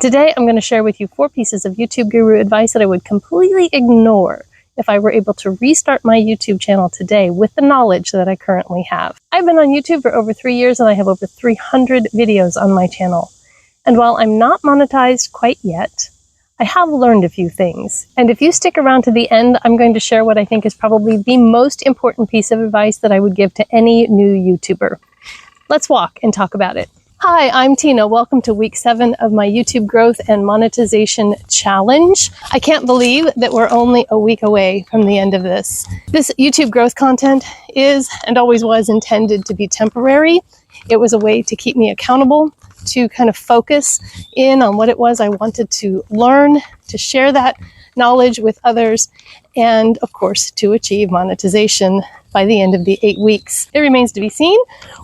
Today, I'm going to share with you 4 pieces of YouTube guru advice that I would completely ignore if I were able to restart my YouTube channel today with the knowledge that I currently have. I've been on YouTube for over 3 years and I have over 300 videos on my channel. And while I'm not monetized quite yet, I have learned a few things. And if you stick around to the end, I'm going to share what I think is probably the most important piece of advice that I would give to any new YouTuber. Let's walk and talk about it. Hi, I'm Tina. Welcome to week 7 of my YouTube growth and monetization challenge. I can't believe that we're only a week away from the end of this. This YouTube growth content is and always was intended to be temporary. It was a way to keep me accountable, to kind of focus in on what it was I wanted to learn, to share that knowledge with others, and of course, to achieve monetization by the end of the 8 weeks. It remains to be seen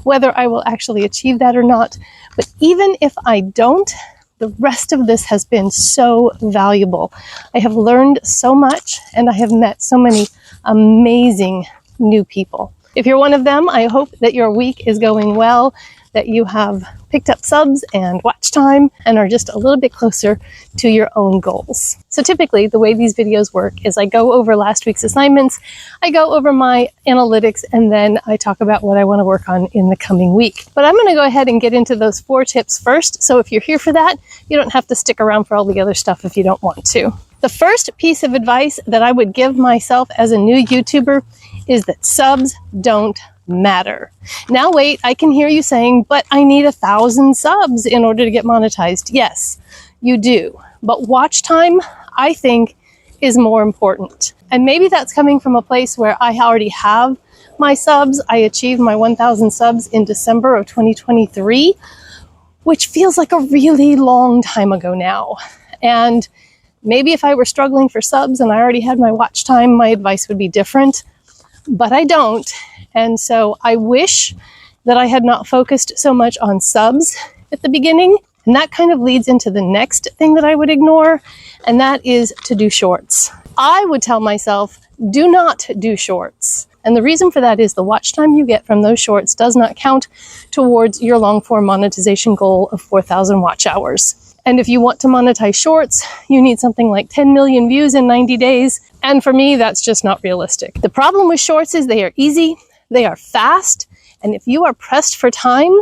whether I will actually achieve that or not. But even if I don't, the rest of this has been so valuable. I have learned so much and I have met so many amazing new people. If you're one of them, I hope that your week is going well, that you have picked up subs and watch time and are just a little bit closer to your own goals. So typically the way these videos work is I go over last week's assignments, I go over my analytics, and then I talk about what I want to work on in the coming week. But I'm going to go ahead and get into those 4 tips first. So if you're here for that, you don't have to stick around for all the other stuff if you don't want to. The first piece of advice that I would give myself as a new YouTuber is that subs don't matter. Now wait, I can hear you saying, but I need 1,000 subs in order to get monetized. Yes, you do. But watch time, I think, is more important. And maybe that's coming from a place where I already have my subs. I achieved my 1,000 subs in December of 2023, which feels like a really long time ago now. And maybe if I were struggling for subs and I already had my watch time, my advice would be different. But I don't. And so I wish that I had not focused so much on subs at the beginning. And that kind of leads into the next thing that I would ignore, and that is to do shorts. I would tell myself, do not do shorts. And the reason for that is the watch time you get from those shorts does not count towards your long form monetization goal of 4,000 watch hours. And if you want to monetize shorts, you need something like 10 million views in 90 days. And for me, that's just not realistic. The problem with shorts is they are easy, they are fast, and if you are pressed for time,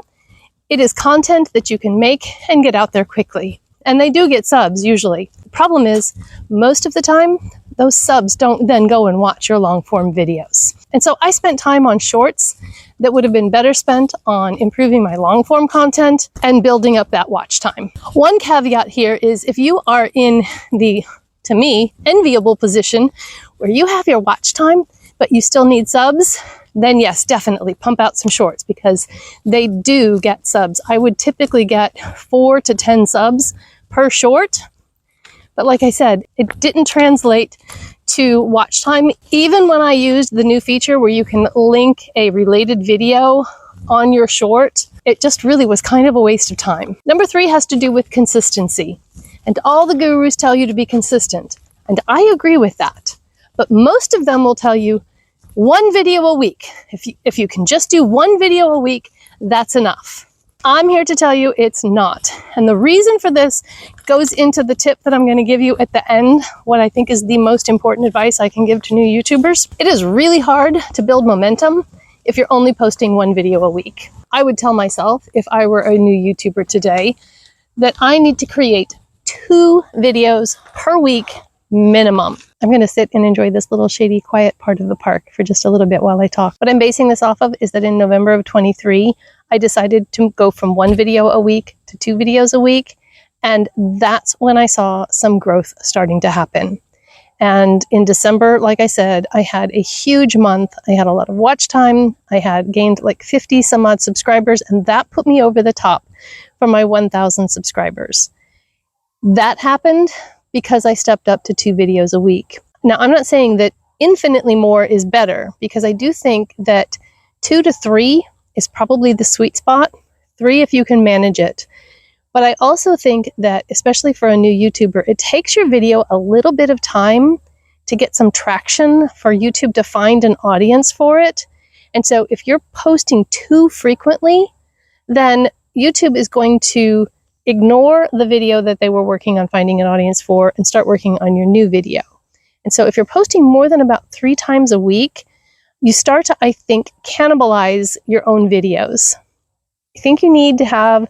it is content that you can make and get out there quickly. And they do get subs usually. The problem is, most of the time, those subs don't then go and watch your long form videos. And so I spent time on shorts that would have been better spent on improving my long form content and building up that watch time. One caveat here is if you are in the, to me, enviable position where you have your watch time, but you still need subs, then yes, definitely pump out some shorts because they do get subs. I would typically get 4 to 10 subs per short. But like I said, it didn't translate to watch time. Even when I used the new feature where you can link a related video on your short, it just really was kind of a waste of time. Number 3 has to do with consistency. And all the gurus tell you to be consistent. And I agree with that. But most of them will tell you 1 video a week. If you can just do 1 video a week, that's enough. I'm here to tell you it's not. And the reason for this goes into the tip that I'm going to give you at the end, what I think is the most important advice I can give to new YouTubers. It is really hard to build momentum if you're only posting 1 video a week. I would tell myself, if I were a new YouTuber today, that I need to create 2 videos per week minimum. I'm going to sit and enjoy this little shady, quiet part of the park for just a little bit while I talk. What I'm basing this off of is that in November of 23, I decided to go from 1 video a week to 2 videos a week. And that's when I saw some growth starting to happen. And in December, like I said, I had a huge month. I had a lot of watch time. I had gained like 50 some odd subscribers, and that put me over the top for my 1,000 subscribers. That happened because I stepped up to 2 videos a week. Now, I'm not saying that infinitely more is better, because I do think that 2 to 3 is probably the sweet spot. 3 if you can manage it. But I also think that, especially for a new YouTuber, it takes your video a little bit of time to get some traction for YouTube to find an audience for it. And so if you're posting too frequently, then YouTube is going to ignore the video that they were working on finding an audience for and start working on your new video. And so if you're posting more than about 3 times a week, you start to, I think, cannibalize your own videos. I think you need to have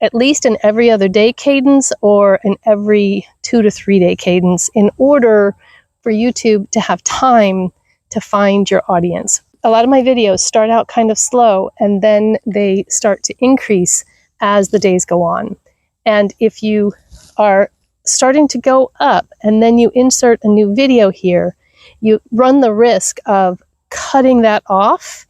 at least an every other day cadence or an every 2 to 3 day cadence in order for YouTube to have time to find your audience. A lot of my videos start out kind of slow and then they start to increase as the days go on. And if you are starting to go up and then you insert a new video here, you run the risk of cutting that off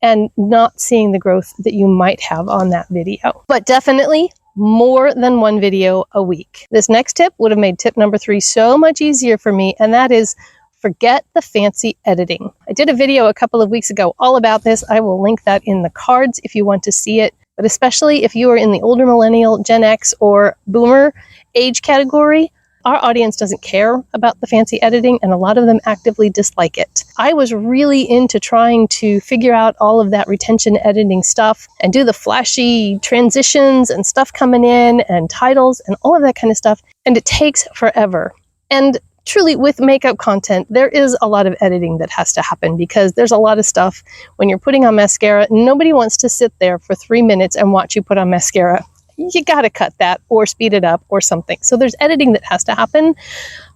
and not seeing the growth that you might have on that video. But definitely more than 1 video a week. This next tip would have made tip number 3 so much easier for me, and that is forget the fancy editing. I did a video a couple of weeks ago all about this. I will link that in the cards if you want to see it. But especially if you are in the older millennial, Gen X, or boomer age category, our audience doesn't care about the fancy editing, and a lot of them actively dislike it. I was really into trying to figure out all of that retention editing stuff and do the flashy transitions and stuff coming in and titles and all of that kind of stuff, and it takes forever. And truly, with makeup content, there is a lot of editing that has to happen because there's a lot of stuff when you're putting on mascara. Nobody wants to sit there for 3 minutes and watch you put on mascara. You got to cut that or speed it up or something. So there's editing that has to happen.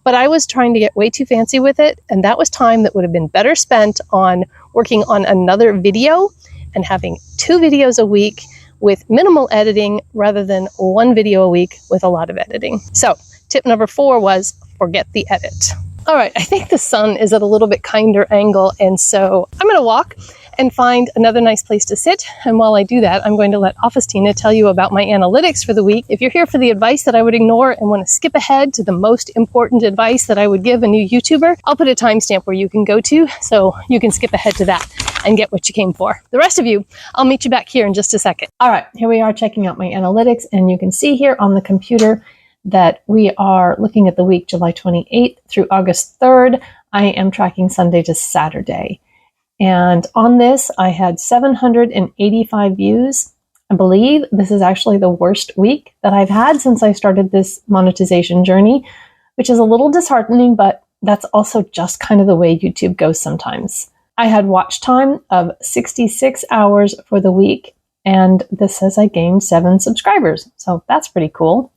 But I was trying to get way too fancy with it. And that was time that would have been better spent on working on another video and having 2 videos a week with minimal editing rather than 1 video a week with a lot of editing. So tip number 4 was forget the edit. All right, I think the sun is at a little bit kinder angle, and so I'm going to walk and find another nice place to sit. And while I do that, I'm going to let Office Tina tell you about my analytics for the week. If you're here for the advice that I would ignore and want to skip ahead to the most important advice that I would give a new YouTuber, I'll put a timestamp where you can go to so you can skip ahead to that and get what you came for. The rest of you, I'll meet you back here in just a second. All right, here we are checking out my analytics, and you can see here on the computer that we are looking at the week July 28th through August 3rd. I am tracking Sunday to Saturday. And on this, I had 785 views. I believe this is actually the worst week that I've had since I started this monetization journey, which is a little disheartening, but that's also just kind of the way YouTube goes sometimes. I had watch time of 66 hours for the week, and this says I gained 7 subscribers. So that's pretty cool.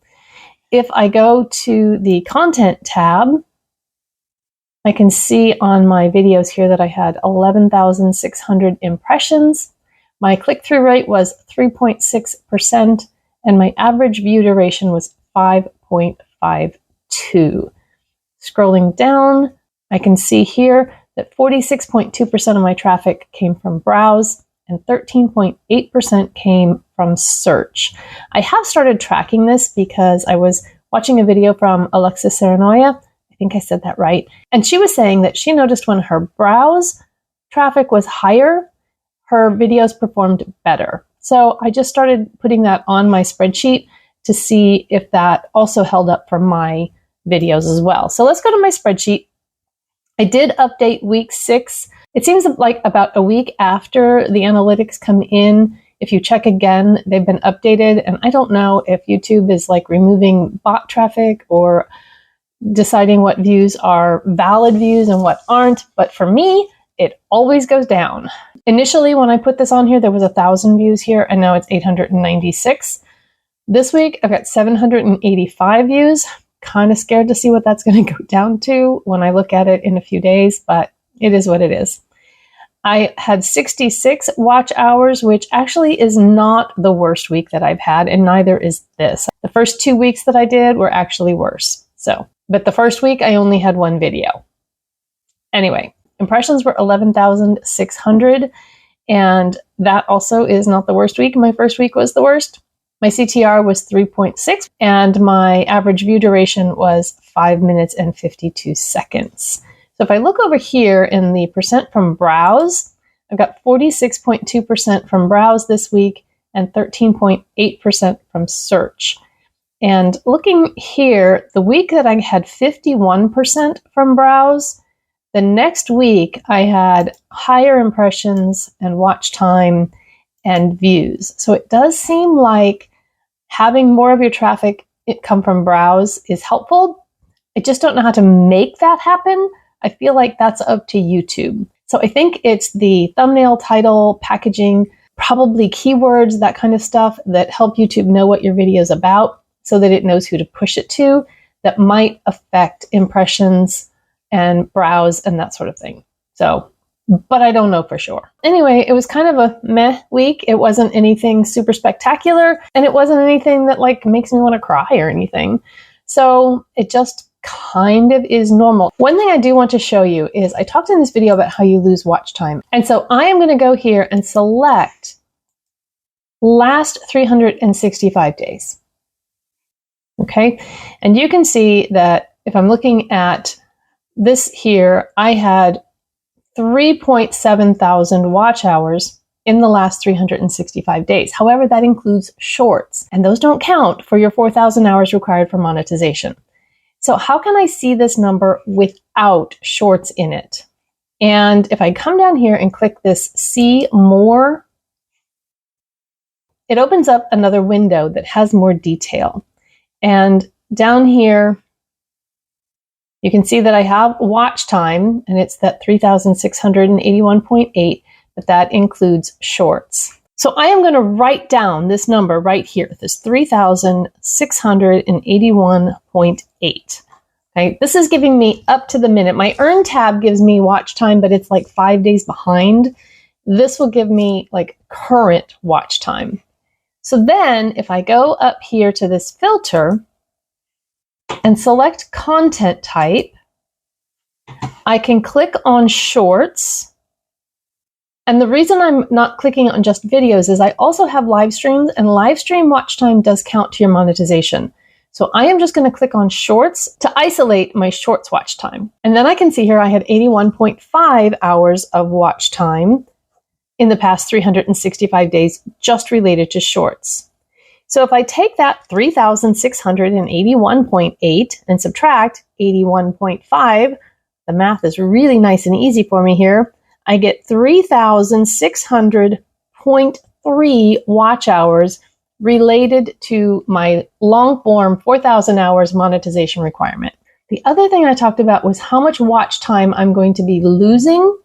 If I go to the content tab, I can see on my videos here that I had 11,600 impressions. My click-through rate was 3.6%, and my average view duration was 5.52. Scrolling down, I can see here that 46.2% of my traffic came from browse, and 13.8% came from search. I have started tracking this because I was watching a video from Alexis Serenoya. I think I said that right. And she was saying that she noticed when her browse traffic was higher, her videos performed better. So I just started putting that on my spreadsheet to see if that also held up for my videos as well. So let's go to my spreadsheet. I did update week 6. It seems like about a week after the analytics come in, if you check again, they've been updated. And I don't know if YouTube is like removing bot traffic or deciding what views are valid views and what aren't. But for me, it always goes down. Initially, when I put this on here, there was 1,000 views here, and now it's 896. This week, I've got 785 views. Kind of scared to see what that's going to go down to when I look at it in a few days, but it is what it is. I had 66 watch hours, which actually is not the worst week that I've had, and neither is this. The first 2 weeks that I did were actually worse. But the first week, I only had 1 video. Anyway, impressions were 11,600, and that also is not the worst week. My first week was the worst. My CTR was 3.6, and my average view duration was 5 minutes and 52 seconds. So if I look over here in the percent from browse, I've got 46.2% from browse this week and 13.8% from search. And looking here, the week that I had 51% from browse, the next week I had higher impressions and watch time and views. So it does seem like having more of your traffic come from browse is helpful. I just don't know how to make that happen. I feel like that's up to YouTube. So I think it's the thumbnail, title, packaging, probably keywords, that kind of stuff that help YouTube know what your video is about so that it knows who to push it to, that might affect impressions and browse and that sort of thing. So, but I don't know for sure. Anyway, it was kind of a meh week. It wasn't anything super spectacular, and it wasn't anything that like makes me want to cry or anything. So it just kind of is normal. One thing I do want to show you is I talked in this video about how you lose watch time. And so I am going to go here and select last 365 days. Okay. And you can see that if I'm looking at this here, I had 3.7 thousand watch hours in the last 365 days. However, that includes shorts, and those don't count for your 4,000 hours required for monetization. So how can I see this number without shorts in it? And if I come down here and click this See More, it opens up another window that has more detail. And down here, you can see that I have watch time, and it's that 3,681.8, but that includes shorts. So I am going to write down this number right here, this 3,681.8. Okay, this is giving me up to the minute. My Earn tab gives me watch time, but it's like 5 days behind. This will give me like current watch time. So then if I go up here to this filter and select content type, I can click on shorts. And the reason I'm not clicking on just videos is I also have live streams, and live stream watch time does count to your monetization. So I am just going to click on shorts to isolate my shorts watch time. And then I can see here I had 81.5 hours of watch time in the past 365 days just related to shorts. So if I take that 3,681.8 and subtract 81.5, the math is really nice and easy for me here. I get 3,600.3 watch hours related to my long form 4,000 hours monetization requirement. The other thing I talked about was how much watch time I'm going to be losing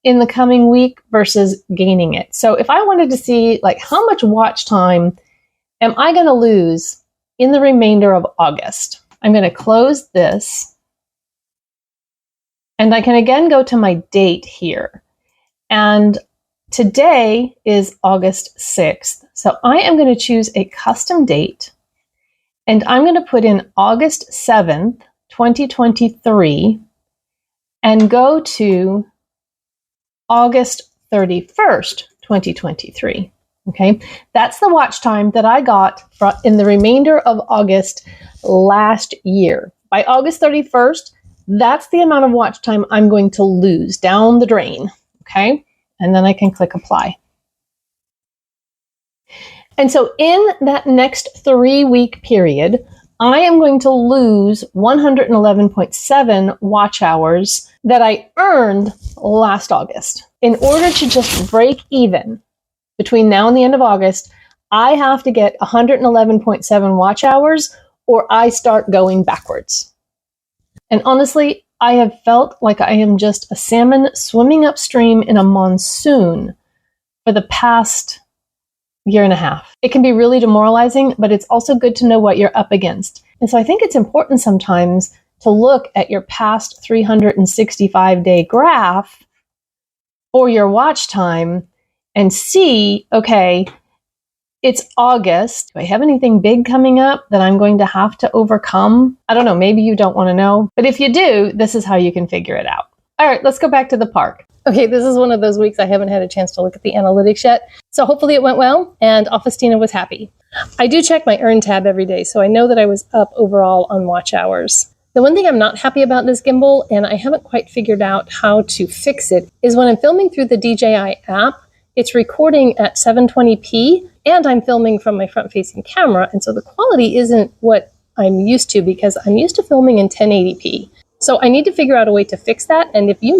in the coming week versus gaining it. So if I wanted to see like how much watch time am I going to lose in the remainder of August, I'm going to close this, and I can again go to my date here. And today is August 6th. So I am going to choose a custom date, and I'm going to put in August 7th, 2023, and go to August 31st, 2023. Okay, that's the watch time that I got in the remainder of August last year. By August 31st, that's the amount of watch time I'm going to lose down the drain. Okay, and then I can click apply. And so in that next 3-week period, I am going to lose 111.7 watch hours that I earned last August. In order to just break even between now and the end of August, I have to get 111.7 watch hours or I start going backwards. And honestly, I have felt like I am just a salmon swimming upstream in a monsoon for the past year and a half. It can be really demoralizing, but it's also good to know what you're up against. And so I think it's important sometimes to look at your past 365-day graph for your watch time and see, okay, it's August. Do I have anything big coming up that I'm going to have to overcome? I don't know, maybe you don't want to know, but if you do, this is how you can figure it out. All right, let's go back to the park. Okay, this is one of those weeks I haven't had a chance to look at the analytics yet, so hopefully it went well and Augustina was happy. I do check my Earn tab every day, so I know that I was up overall on watch hours. The one thing I'm not happy about this gimbal, and I haven't quite figured out how to fix it, is when I'm filming through the DJI app, it's recording at 720p, and I'm filming from my front-facing camera, and so the quality isn't what I'm used to because I'm used to filming in 1080p. So I need to figure out a way to fix that, and if you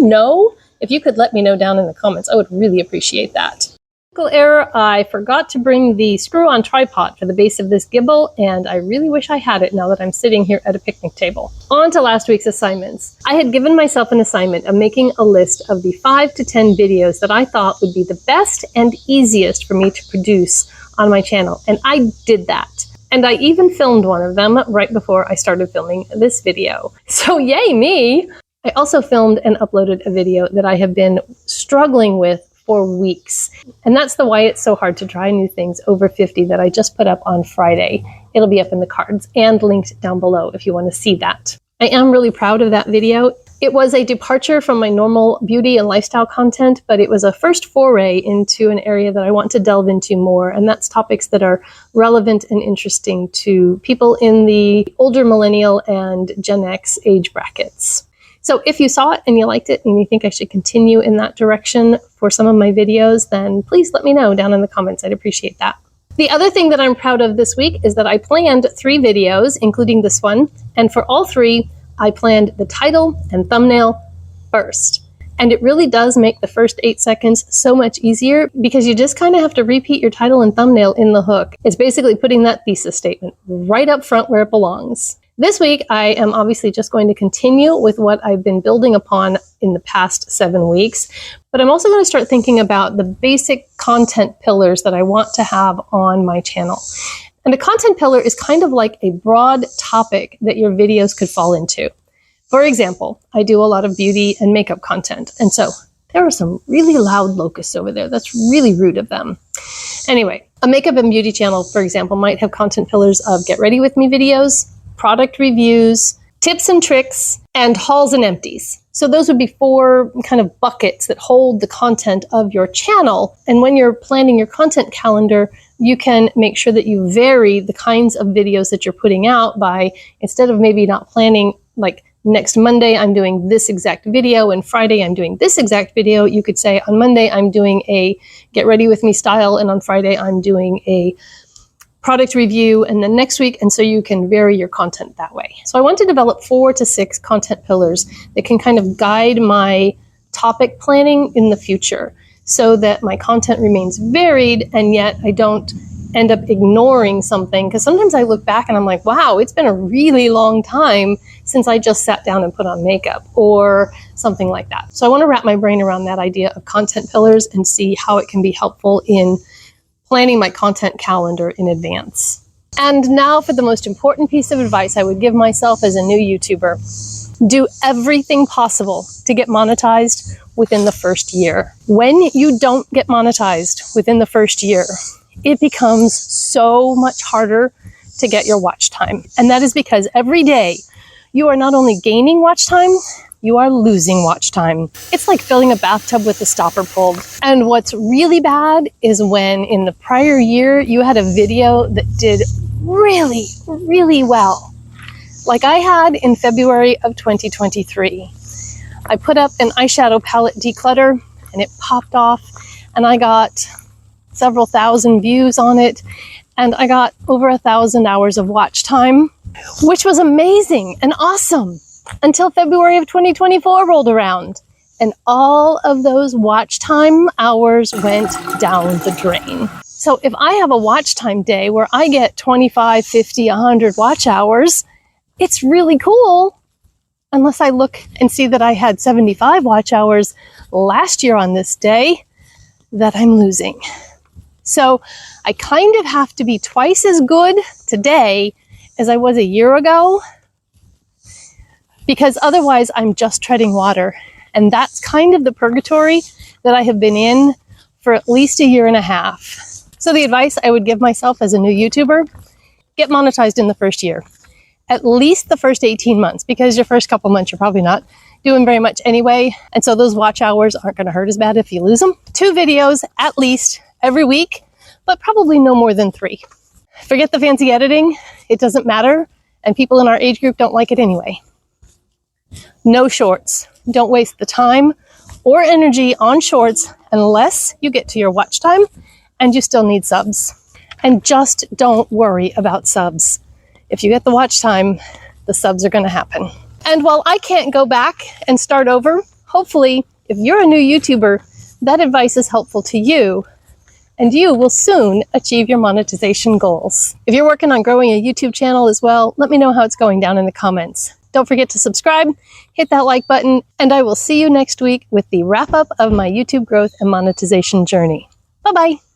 could let me know down in the comments, I would really appreciate that. Error, I forgot to bring the screw-on tripod for the base of this gimbal, and I really wish I had it now that I'm sitting here at a picnic table. On to last week's assignments. I had given myself an assignment of making a list of the 5 to 10 videos that I thought would be the best and easiest for me to produce on my channel, and I did that. And I even filmed one of them right before I started filming this video. So yay me! I also filmed and uploaded a video that I have been struggling with for weeks. And that's the why it's so hard to try new things over 50 that I just put up on Friday. It'll be up in the cards and linked down below if you want to see that. I am really proud of that video. It was a departure from my normal beauty and lifestyle content, but it was a first foray into an area that I want to delve into more, and that's topics that are relevant and interesting to people in the older millennial and Gen X age brackets. So if you saw it and you liked it and you think I should continue in that direction for some of my videos, then please let me know down in the comments. I'd appreciate that. The other thing that I'm proud of this week is that I planned 3 videos, including this one, and for all 3, I planned the title and thumbnail first. And it really does make the first 8 seconds so much easier because you just kind of have to repeat your title and thumbnail in the hook. It's basically putting that thesis statement right up front where it belongs. This week, I am obviously just going to continue with what I've been building upon in the past 7 weeks, but I'm also going to start thinking about the basic content pillars that I want to have on my channel. And a content pillar is kind of like a broad topic that your videos could fall into. For example, I do a lot of beauty and makeup content, and so there are some really loud locusts over there. That's really rude of them. Anyway, a makeup and beauty channel, for example, might have content pillars of get ready with me videos, product reviews, tips and tricks, and hauls and empties. So those would be 4 kind of buckets that hold the content of your channel. And when you're planning your content calendar, you can make sure that you vary the kinds of videos that you're putting out by, instead of maybe not planning like next Monday I'm doing this exact video and Friday I'm doing this exact video, you could say on Monday I'm doing a get ready with me style and on Friday I'm doing a product review, and then next week, and so you can vary your content that way. So I want to develop 4 to 6 content pillars that can kind of guide my topic planning in the future so that my content remains varied and yet I don't end up ignoring something, because sometimes I look back and I'm like, wow, it's been a really long time since I just sat down and put on makeup or something like that. So I want to wrap my brain around that idea of content pillars and see how it can be helpful in planning my content calendar in advance. And now for the most important piece of advice I would give myself as a new YouTuber. Do everything possible to get monetized within the first year. When you don't get monetized within the first year, it becomes so much harder to get your watch time. And that is because every day you are not only gaining watch time, you are losing watch time. It's like filling a bathtub with the stopper pulled. And what's really bad is when in the prior year you had a video that did really, really well. Like I had in February of 2023. I put up an eyeshadow palette declutter and it popped off and I got several thousand views on it and I got over 1,000 hours of watch time, which was amazing and awesome. Until February of 2024 rolled around, and all of those watch time hours went down the drain. So if I have a watch time day where I get 25, 50, 100 watch hours, it's really cool, unless I look and see that I had 75 watch hours last year on this day that I'm losing. So I kind of have to be twice as good today as I was a year ago, because otherwise I'm just treading water. And that's kind of the purgatory that I have been in for at least a year and a half. So the advice I would give myself as a new YouTuber, get monetized in the first year. At least the first 18 months, because your first couple months you're probably not doing very much anyway. And so those watch hours aren't going to hurt as bad if you lose them. 2 videos at least every week, but probably no more than 3. Forget the fancy editing. It doesn't matter. And people in our age group don't like it anyway. No shorts. Don't waste the time or energy on shorts unless you get to your watch time and you still need subs. And just don't worry about subs. If you get the watch time, the subs are going to happen. And while I can't go back and start over, hopefully, if you're a new YouTuber, that advice is helpful to you. and you will soon achieve your monetization goals. If you're working on growing a YouTube channel as well, let me know how it's going down in the comments. Don't forget to subscribe, hit that like button, and I will see you next week with the wrap up of my YouTube growth and monetization journey. Bye-bye.